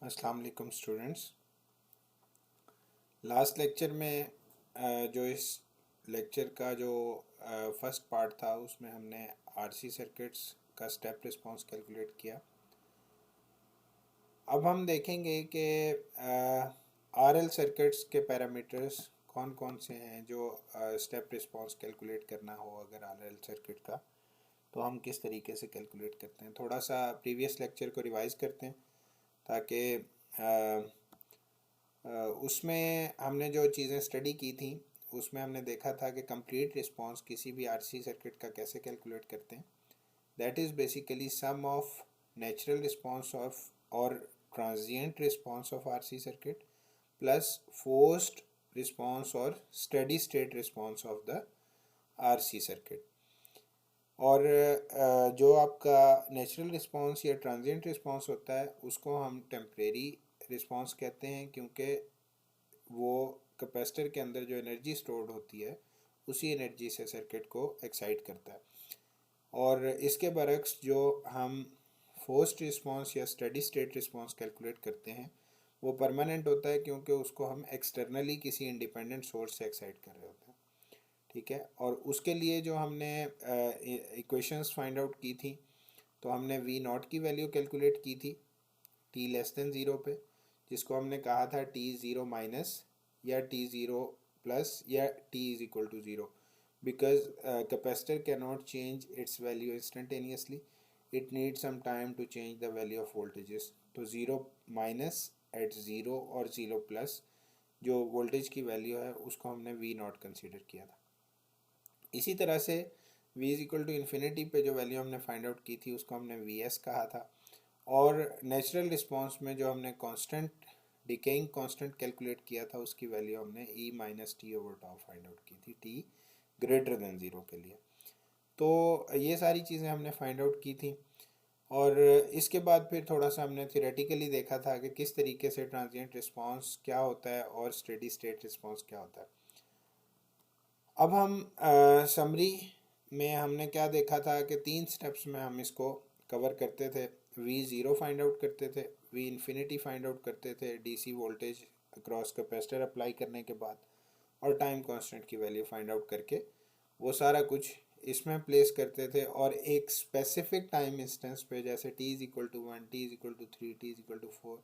अस्सलाम वालेकुम students. Last lecture में जो इस लेक्चर का जो फर्स्ट पार्ट था उसमें हमने आरसी सर्किट्स का स्टेप रिस्पांस कैलकुलेट किया। अब हम देखेंगे कि आरएल सर्किट्स के पैरामीटर्स कौन कौन से हैं जो स्टेप रिस्पांस कैलकुलेट करना हो अगर आरएल सर्किट का, तो हम किस तरीके से कैलकुलेट करते हैं। थोड़ा सा प्रीवियस लेक्चर को रिवाइज करते हैं ताकि उसमें हमने जो चीज़ें स्टडी की थी उसमें हमने देखा था कि कंप्लीट रिस्पांस किसी भी आरसी सर्किट का कैसे कैलकुलेट करते हैं। That is basically sum of natural response of और transient response of RC circuit plus forced response और steady state response of the RC circuit. और जो आपका नेचुरल रिस्पांस या ट्रांजिएंट रिस्पांस होता है उसको हम टेम्परेरी रिस्पांस कहते हैं, क्योंकि वो कैपेसिटर के अंदर जो एनर्जी स्टोर्ड होती है उसी एनर्जी से सर्किट को एक्साइट करता है। और इसके बरक्स जो हम फोर्स्ड रिस्पांस या स्टेडी स्टेट रिस्पांस कैलकुलेट करते हैं वो परमानेंट होता है, क्योंकि उसको हम एक्सटर्नली किसी इंडिपेंडेंट सोर्स से एक्साइट कर रहे होते हैं। ठीक है, और उसके लिए जो हमने इक्वेशंस फाइंड आउट की थी तो हमने वी नॉट की वैल्यू कैलकुलेट की थी टी लेस देन ज़ीरो पे, जिसको हमने कहा था टी ज़ीरो माइनस या टी ज़ीरो प्लस या T is equal to zero, because capacitor can not change its value instantaneously, it need some time to change the value of voltages. तो zero minus at zero और zero plus जो voltage की value है उसको हमने we not consider किया था। इसी तरह से v is equal to infinity पे जो वैल्यू हमने फाइंड आउट की थी उसको हमने वी एस कहा था। और नेचुरल रिस्पांस में जो हमने कांस्टेंट डिकेइंग कांस्टेंट कैलकुलेट किया था उसकी वैल्यू हमने e minus T over tau find out की थी टी ग्रेटर देन ज़ीरो के लिए। तो ये सारी चीज़ें हमने फाइंड आउट की थी। और इसके बाद फिर थोड़ा सा हमने थियोरेटिकली देखा था कि किस तरीके से ट्रांजिएंट रिस्पांस क्या होता है और स्टेडी स्टेट रिस्पांस क्या होता है। अब हम समरी में हमने क्या देखा था कि 3 स्टेप्स में हम इसको कवर करते थे। वी ज़ीरो फाइंड आउट करते थे, वी इन्फिनिटी फाइंड आउट करते थे DC voltage across capacitor apply करने के बाद, और टाइम कांस्टेंट की वैल्यू फाइंड आउट करके वो सारा कुछ इसमें प्लेस करते थे। और एक स्पेसिफिक टाइम इंस्टेंस पे जैसे T is equal to one, T is equal to three, T is equal to four,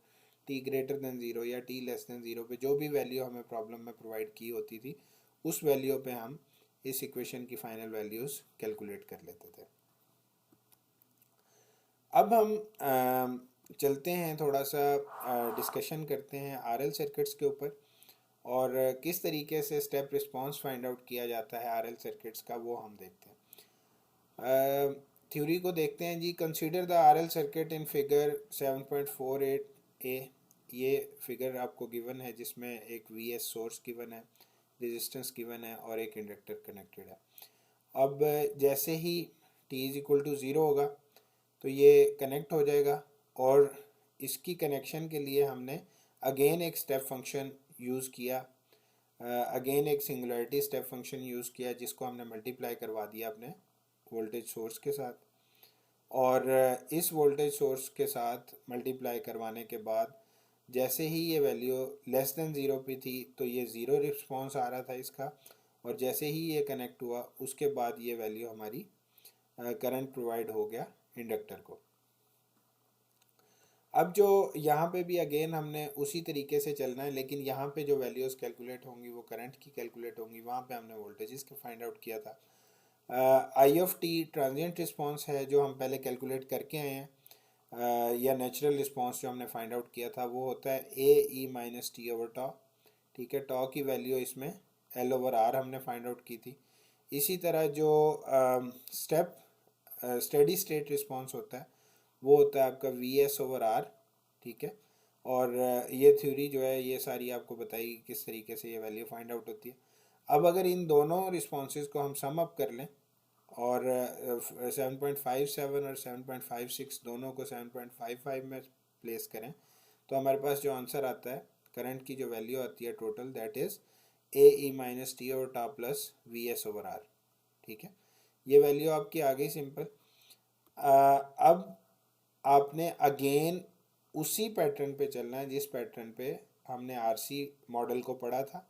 T greater than zero या टी लेस देन ज़ीरो पे जो भी वैल्यू हमें प्रॉब्लम में प्रोवाइड की होती थी उस वैल्यू पे हम इस इक्वेशन की फाइनल वैल्यूज़ कैलकुलेट कर लेते थे। अब हम चलते हैं थोड़ा सा डिस्कशन करते हैं आरएल सर्किट्स के ऊपर और किस तरीके से स्टेप रिस्पांस फाइंड आउट किया जाता है आरएल सर्किट्स का, वो हम देखते हैं। थ्योरी को देखते हैं जी। Consider the RL circuit in figure 7.48 A. ये फिगर आपको गिवन है जिसमें एक वी एस सोर्स गिवन है, रेजिस्टेंस गिवन है और एक इंडक्टर कनेक्टेड है। अब जैसे ही t is equal to zero होगा तो ये कनेक्ट हो जाएगा, और इसकी कनेक्शन के लिए हमने अगेन एक स्टेप फंक्शन यूज़ किया, अगेन एक सिंगुलरिटी स्टेप फंक्शन यूज़ किया जिसको हमने मल्टीप्लाई करवा दिया अपने वोल्टेज सोर्स के साथ। और इस वोल्टेज सोर्स के साथ मल्टीप्लाई करवाने के बाद जैसे ही ये वैल्यू लेस देन ज़ीरो पे थी तो ये ज़ीरो रिस्पॉन्स आ रहा था इसका, और जैसे ही ये कनेक्ट हुआ उसके बाद ये वैल्यू हमारी करंट प्रोवाइड हो गया इंडक्टर को। अब जो यहाँ पे भी अगेन हमने उसी तरीके से चलना है, लेकिन यहाँ पे जो वैल्यूज़ कैलकुलेट होंगी वो करंट की कैलकुलेट होंगी। वहाँ पे हमने वोल्टेजेस के फाइंड आउट किया था। आई ऑफ टी ट्रांजिएंट रिस्पॉन्स है जो हम पहले कैलकुलेट करके आए हैं, या नेचुरल रिस्पॉन्स जो हमने फाइंड आउट किया था वो होता है ए ई माइनस टी ओवर टॉ। ठीक है, टॉ की वैल्यू इसमें एल ओवर आर हमने फाइंड आउट की थी। इसी तरह जो स्टेप स्टेडी स्टेट रिस्पॉन्स होता है वो होता है आपका वी एस ओवर आर। ठीक है, और ये थ्योरी जो है ये सारी आपको बताई किस तरीके से ये वैल्यू फाइंड आउट होती है। अब अगर इन दोनों रिस्पॉन्सेज को हम सम अप कर लें और 7.57 और 7.56 दोनों को 7.55 में प्लेस करें तो हमारे पास जो आंसर आता है करंट की जो वैल्यू आती है total, that is A E minus T over tau plus V S over R. ठीक है, ये वैल्यू आपकी आ गई सिंपल। अब आपने अगेन उसी पैटर्न पे चलना है जिस पैटर्न पे हमने आरसी मॉडल को पढ़ा था,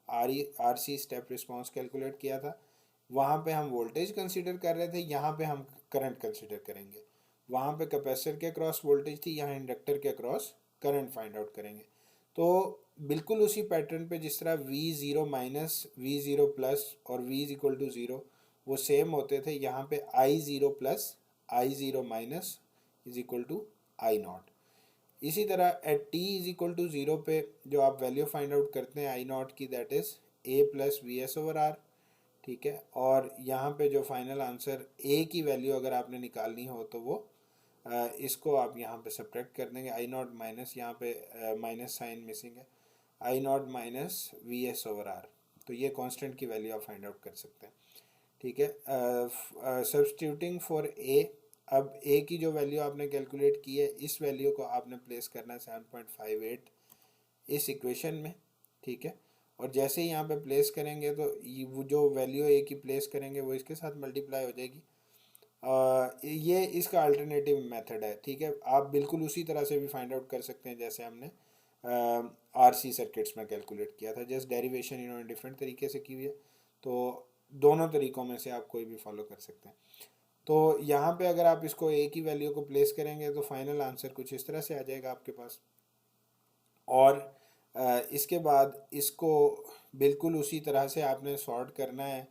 आरसी स्टेप रिस्पॉन्स कैलकुलेट किया था। वहाँ पे हम वोल्टेज कंसीडर कर रहे थे, यहाँ पे हम करंट कंसीडर करेंगे। वहाँ पे कैपेसिटर के अक्रॉस वोल्टेज थी, यहाँ इंडक्टर के अक्रॉस करंट फाइंड आउट करेंगे। तो बिल्कुल उसी पैटर्न पे जिस तरह V0 माइनस V0 प्लस और V is equal to zero वो सेम होते थे, यहाँ पे I0 plus I0 minus is equal to I naught. इसी तरह at t is equal to zero पे जो आप वैल्यू फाइंड आउट करते हैं I नॉट की, that is A plus VS/R, ठीक है। और यहाँ पे जो फाइनल आंसर A की वैल्यू अगर आपने निकालनी हो तो वो इसको आप यहाँ पे सब्ट्रैक्ट कर देंगे। I नॉट माइनस, यहाँ पे माइनस साइन मिसिंग है, I नॉट माइनस VS/R। तो ये कांस्टेंट की वैल्यू आप फाइंड आउट कर सकते हैं, ठीक है। सब्स्टिट्यूटिंग फॉर A, अब A की जो वैल्यू आपने कैलकुलेट की है, इस वैल्यू को आपने प्लेस करना है 7.58 इस इक्वेशन में, ठीक है। और जैसे ही यहाँ पे प्लेस करेंगे तो वो जो वैल्यू A की प्लेस करेंगे वो इसके साथ मल्टीप्लाई हो जाएगी। ये इसका अल्टरनेटिव मेथड है, ठीक है। आप बिल्कुल उसी तरह से भी फाइंड आउट कर सकते हैं जैसे हमने आरसी सर्किट्स में कैलकुलेट किया था, जस्ट डेरिवेशन इन्होंने डिफरेंट तरीके से की हुई है। तो दोनों तरीक़ों में से आप कोई भी फॉलो कर सकते हैं। तो यहाँ पे अगर आप इसको A की वैल्यू को प्लेस करेंगे तो फाइनल आंसर कुछ इस तरह से आ जाएगा आपके पास। और इसके बाद इसको बिल्कुल उसी तरह से आपने सॉर्ट करना है,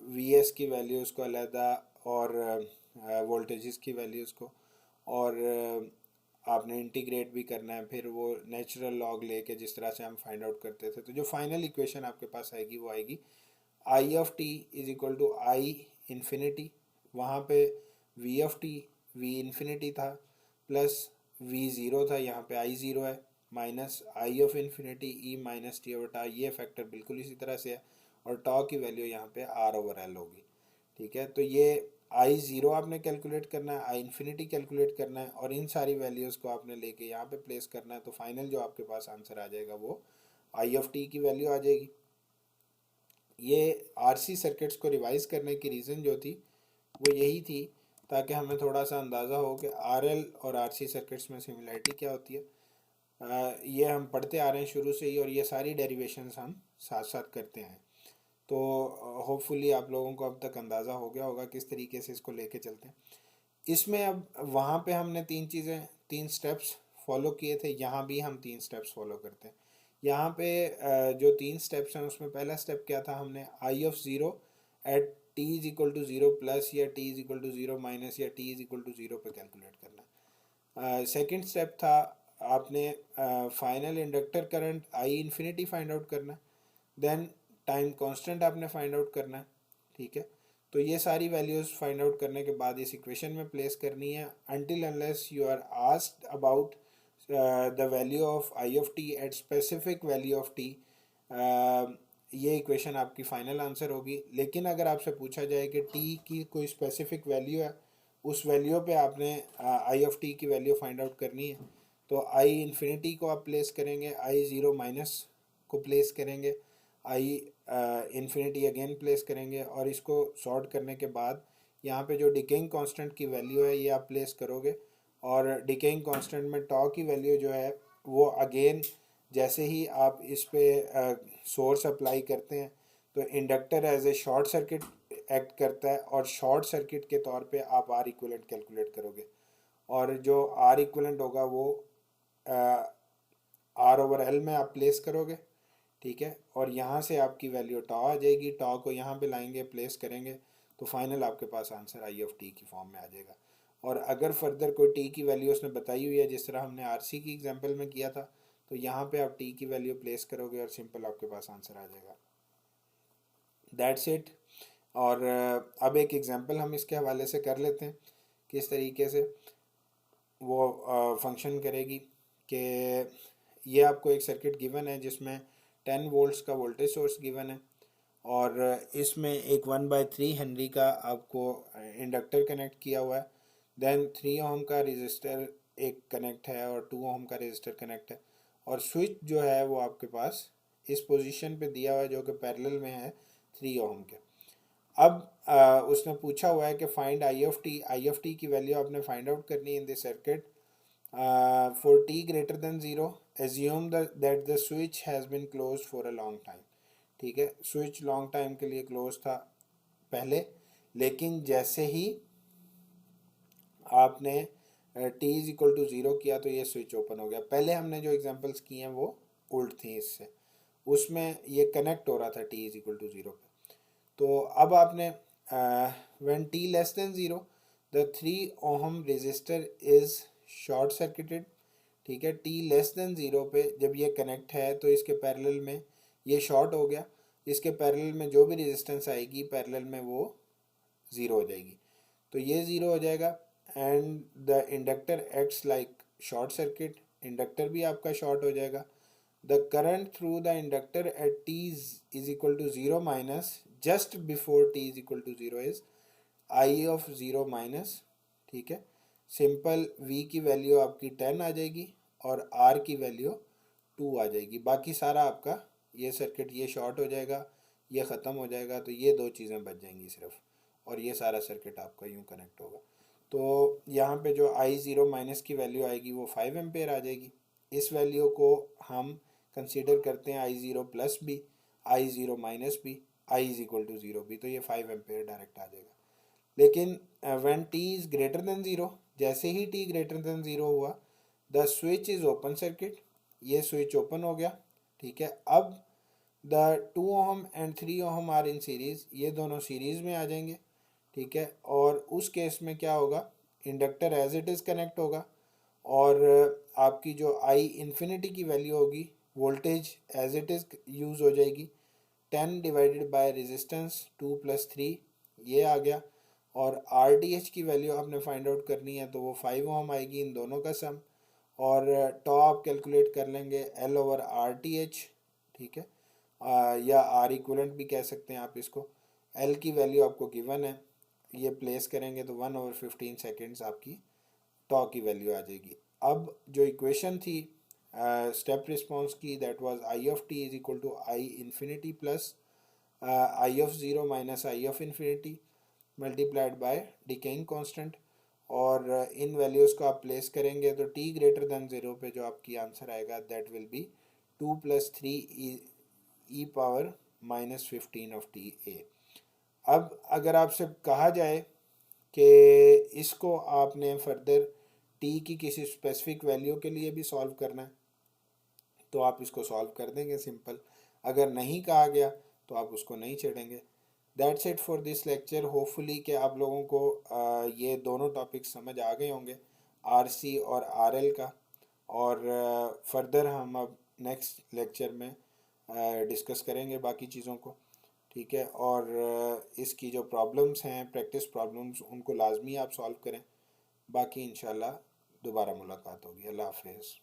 VS की वैल्यूज़ को अलहदा और वोल्टेजेस की वैल्यूज़ को, और आपने इंटीग्रेट भी करना है फिर वो नेचुरल लॉग लेके जिस तरह से हम फाइंड आउट करते थे। तो जो फाइनल इक्वेशन आपके पास आएगी वो आएगी I of T is equal to I infinity, वहाँ पे V of T V infinity था, प्लस V0 था, यहाँ पे I0 है, minus I of infinity E minus T over tau, ये फैक्टर बिल्कुल इसी तरह से है, और टॉ की वैल्यू यहाँ पे R ओवर L होगी, ठीक है। तो ये I0 आपने कैलकुलेट करना है, I इन्फिनिटी कैलकुलेट करना है, और इन सारी वैल्यूज़ को आपने लेके यहाँ पे प्लेस करना है। तो फाइनल जो आपके पास आंसर आ जाएगा वो I ऑफ टी की वैल्यू आ जाएगी। ये आरसी सर्किट्स को रिवाइज करने की रीज़न जो थी वो यही थी, ताकि हमें थोड़ा सा अंदाज़ा हो कि आरएल और आरसी सर्किट्स में सिमिलरिटी क्या होती है। ये हम पढ़ते आ रहे हैं शुरू से ही, और ये सारी डेरिवेशंस हम साथ साथ करते हैं। तो होपफुली आप लोगों को अब तक अंदाज़ा हो गया होगा किस तरीके से इसको लेके चलते हैं। इसमें अब वहाँ पे हमने तीन स्टेप्स फॉलो किए थे, यहाँ भी हम 3 स्टेप्स फॉलो करते हैं। यहाँ पे जो 3 स्टेप्स हैं उसमें पहला स्टेप क्या था, हमने I of zero at t is equal to zero plus या t is equal to zero minus या t is equal to zero पे कैलकुलेट करना। सेकेंड स्टेप था आपने final inductor current I infinity find out करना, then time constant आपने find out करना, ठीक है। तो ये सारी वैल्यूज़ फाइंड आउट करने के बाद इस इक्वेशन में प्लेस करनी है, until unless you are asked about the value of I of T at specific value of T. ये इक्वेशन आपकी फाइनल आंसर होगी। लेकिन अगर आपसे पूछा जाए कि t की कोई स्पेसिफिक वैल्यू है, उस वैल्यू पे आपने I ऑफ टी की वैल्यू फाइंड आउट करनी है, तो I इन्फिनिटी को आप प्लेस करेंगे, I0 माइनस को प्लेस करेंगे, I इन्फिनिटी अगेन प्लेस करेंगे, और इसको सॉर्ट करने के बाद यहाँ पे जो डिकेइंग कांस्टेंट की वैल्यू है ये आप प्लेस करोगे, और डिकेइंग कांस्टेंट में टॉ की वैल्यू जो है वो अगेन जैसे ही आप इस पे सोर्स अप्लाई करते हैं तो inductor as a short circuit act करता है, और शॉर्ट सर्किट के तौर पे आप आर इक्विवेलेंट कैलकुलेट करोगे, और जो आर इक्विवेलेंट होगा वो आर ओवर एल में आप प्लेस करोगे, ठीक है। और यहाँ से आपकी वैल्यू टॉ आ जाएगी, टॉ को यहाँ पे लाएंगे, प्लेस करेंगे, तो फाइनल आपके पास आंसर आई ऑफ टी की फॉर्म में आ जाएगा। और अगर फर्दर कोई टी की वैल्यू उसने बताई हुई है जिस तरह हमने आरसी की एग्जांपल में किया था, तो यहाँ पे आप टी की वैल्यू प्लेस करोगे और सिंपल आपके पास आंसर आ जाएगा। That's it. और अब एक एग्जांपल हम इसके हवाले से कर लेते हैं किस तरीके से वो फंक्शन करेगी। कि ये आपको एक सर्किट गिवन है जिसमें 10 वोल्ट्स का वोल्टेज सोर्स गिवन है, और इसमें एक 1/3 हेनरी का आपको इंडक्टर कनेक्ट किया हुआ है, देन 3 ओम का रजिस्टर एक कनेक्ट है और 2 ओम का रजिस्टर कनेक्ट है, और स्विच जो है वो आपके पास इस पोजीशन पे दिया हुआ है जो कि पैरेलल में है 3 ओम के। अब उसने पूछा हुआ है कि फाइंड आई ऑफ टी की वैल्यू आपने फाइंड आउट करनी है in this circuit for t greater than 0 assume that the switch has been closed for a long time. ठीक है, स्विच लॉन्ग टाइम के लिए क्लोज था पहले, लेकिन जैसे ही आपने t इज इक्वल टू 0 किया तो ये स्विच ओपन हो गया. पहले हमने जो एग्जांपल्स किए हैं वो उल्ट थी इससे, उसमें ये कनेक्ट हो रहा था t इज इक्वल टू 0 पे. तो अब आपने when t less than 0 the 3 ohm resistor is short circuited. ठीक है, t लेस देन 0 पे जब ये कनेक्ट है तो इसके पैरेलल में ये शॉर्ट हो गया, इसके पैरेलल में जो भी रेजिस्टेंस आएगी पैरेलल में वो ज़ीरो हो जाएगी, तो ये ज़ीरो हो जाएगा. And the inductor acts like short circuit, इंडक्टर भी आपका शॉर्ट हो जाएगा. The current through the inductor at t is equal to 0 minus just before t is equal to 0 is i of 0 minus. ठीक है, सिंपल v की value आपकी 10 आ जाएगी और r की वैल्यू 2 आ जाएगी. बाकी सारा आपका ये सर्किट ये शॉर्ट हो जाएगा, ये ख़त्म हो जाएगा, तो ये दो चीज़ें बच जाएंगी सिर्फ, और ये सारा सर्किट आपका यूँ कनेक्ट होगा. तो यहाँ पे जो I0 माइनस की वैल्यू आएगी वो 5 एम्पेयर आ जाएगी. इस वैल्यू को हम कंसीडर करते हैं I0 plus B, I0 minus B, I is equal to 0 भी, तो ये 5 एम्पेयर डायरेक्ट आ जाएगा. लेकिन when t is greater than 0, जैसे ही t ग्रेटर देन 0 हुआ the switch is open circuit, ये स्विच ओपन हो गया. ठीक है, अब the 2 ohm and 3 ohm are in series, ये दोनों सीरीज में आ जाएंगे. ठीक है, और उस केस में क्या होगा, inductor as it is connect होगा और आपकी जो आई इन्फिनिटी की वैल्यू होगी, voltage as it is use हो जाएगी. 10 डिवाइडेड बाय रेजिस्टेंस 2 प्लस 3 ये आ गया. और आर टी एच की वैल्यू आपने फाइंड आउट करनी है तो वो 5 ओहम आएगी इन दोनों का सम. और टॉ आप कैलकुलेट कर लेंगे L over R T H. ठीक है, या आर इक्वलेंट भी कह सकते हैं आप इसको. एल की वैल्यू आपको गिवन है, ये प्लेस करेंगे तो 1/15 सेकेंड्स आपकी टॉ की वैल्यू आ जाएगी. अब जो इक्वेशन थी स्टेप रिस्पॉन्स की, that was I of T is equal to I infinity plus I of 0 minus I of infinity multiplied by decaying constant. और इन वैल्यूज़ को आप प्लेस करेंगे तो t ग्रेटर देन 0 पे जो आपकी आंसर आएगा that will be 2 plus 3 E power minus 15 of T A. अब अगर आपसे कहा जाए कि इसको आपने फर्दर t की किसी स्पेसिफिक वैल्यू के लिए भी सॉल्व करना है तो आप इसको सॉल्व कर देंगे सिंपल. अगर नहीं कहा गया तो आप उसको नहीं छेड़ेंगे. That's it for this lecture. Hopefully कि आप लोगों को ये दोनों टॉपिक्स समझ आ गए होंगे, आरसी और आरएल का. और फर्दर हम अब नेक्स्ट लेक्चर में डिस्कस करेंगे बाकी चीज़ों को. ठीक है, और इसकी जो प्रॉब्लम्स हैं, प्रैक्टिस प्रॉब्लम्स, उनको लाजमी आप सॉल्व करें. बाकी इंशाल्लाह दोबारा मुलाकात होगी. अल्लाह हाफिज़.